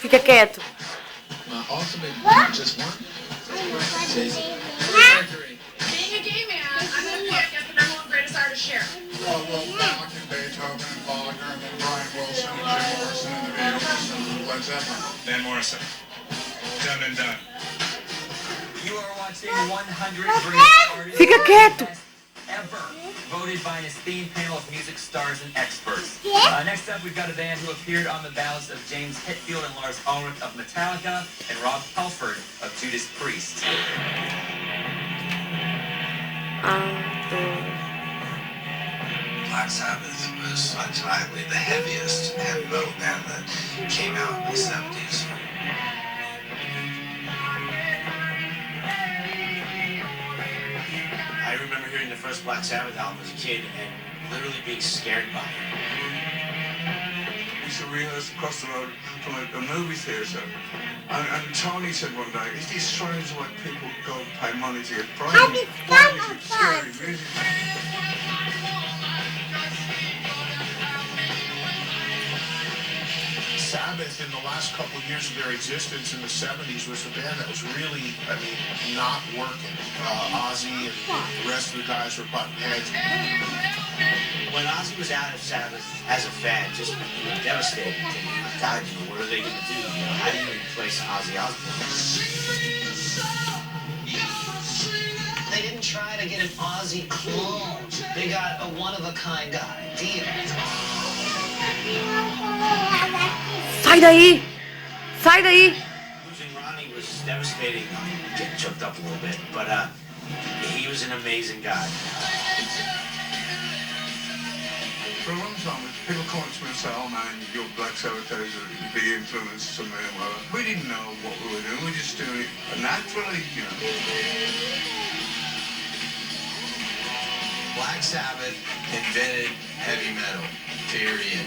Fica quieto. Being a gay man, I'm going to pick as the number one greatest artist here. Well, Bach and Beethoven and Wagner and then Brian Wilson and Jim Morrison and the Beatles and Led Zeppelin. Van Morrison. Done and done. You are watching 100 Greatest Artists Fica quieto. Ever, voted by an esteemed panel of music stars and experts. Next up, we've got a band who appeared on the ballads of James Hetfield and Lars Ulrich of Metallica and Rob Halford of Judas Priest. Black Sabbath was undeniably the heaviest heavy metal band that came out in the 70s. I remember hearing the first Black Sabbath album as a kid and literally being scared by it. We used to rehearse across the road from a movie theatre. And Tony said one day, it's these strange way people go and pay money to get private music, scary music. Sabbath, in the last couple of years of their existence in the 70s, was a band that was really, not working. Ozzy and the rest of the guys were butting heads. When Ozzy was out of Sabbath as a fan, just devastated. God, what are they going to do? How do you replace Ozzy Osbourne? They didn't try to get an Ozzy clone. They got a one-of-a-kind guy. Deal. Sai daí! Sai daí! Losing Ronnie was devastating. I'm getting choked up a little bit, but he was an amazing guy. For a long time, people come up to me and say, oh man, your Black Sabbath days are big influence on me and whatever. We didn't know what we were doing, we were just doing it naturally, Black Sabbath invented heavy metal, period.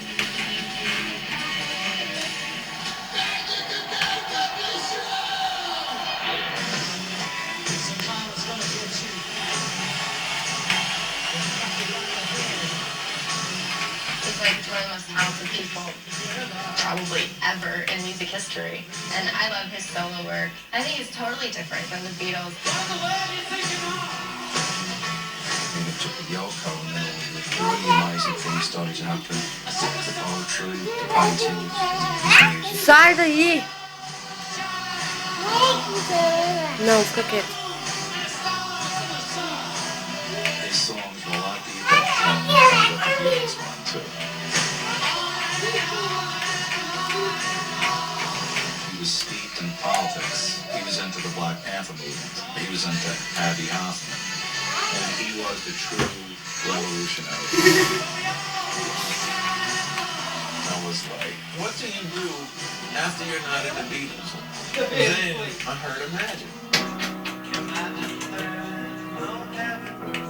Like one of the most talented people probably ever in music history. And I love his solo work. I think it's totally different than the Beatles. It took the Yoko and then really amazing things started to happen. The poetry, the paintings, the music. Sai daí! Não, fica quieto. His songs were like the effect on the Beatles one too. He was steeped in politics. He was into the Black Panther movement. He was into Abbie Hoffman. And he was the true revolutionary. I was like, what do you do after you're not in the Beatles? Then I heard Imagine.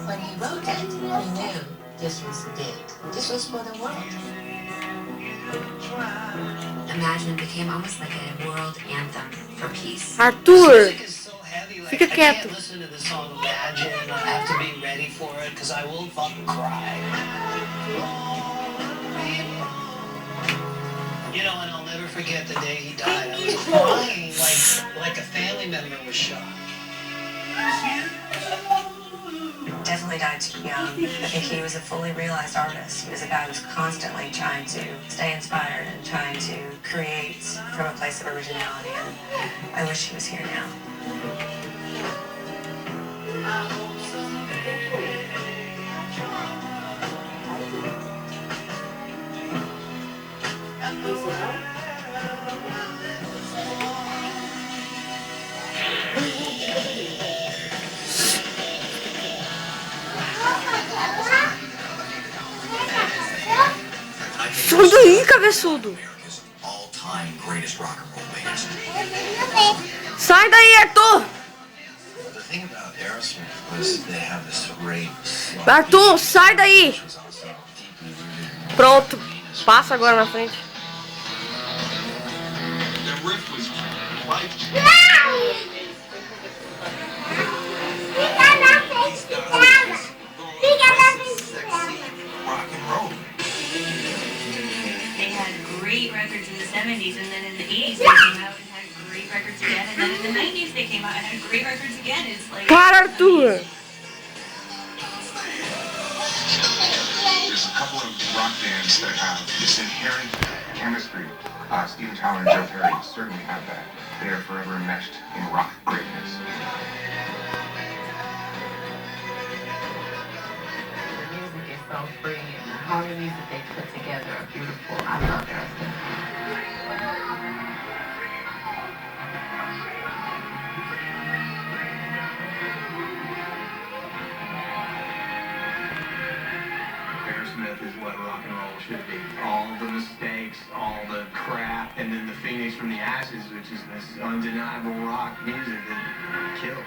When he wrote it, he knew this was it. This was for the world. Imagine became almost like a world anthem for peace. Arthur! Fica I quieto. can't listen to the song Imagine. I have to be ready for it because I will fucking cry. And I'll never forget the day he died. I was crying like a family member was shot. Definitely died too young. I think he was a fully realized artist. He was a guy who was constantly trying to stay inspired and trying to create from a place of originality. And I wish he was here now. Sai daí, cabeçudo! All-time greatest rock and roll bands. Sai daí, Arthur! The thing about Aerosmith was they have this great. Arthur, sai daí! Pronto, passa agora na frente. The riff was like. Rock and roll. had great records in the 70s, and then in the 80s they came out and had great records again, and then in the 90s they came out and had great records again. It's like... Para, Arthur! There's a couple of rock bands that have this inherent chemistry. Steven Tyler and Joe Perry certainly have that. They are forever enmeshed in rock greatness. The music is so free, and the harmonies that they put together are beautiful. I love Aerosmith. Aerosmith is what rock and roll should be. All the mistakes, all the crap, and then the Phoenix from the Ashes, which is this undeniable rock music that kills.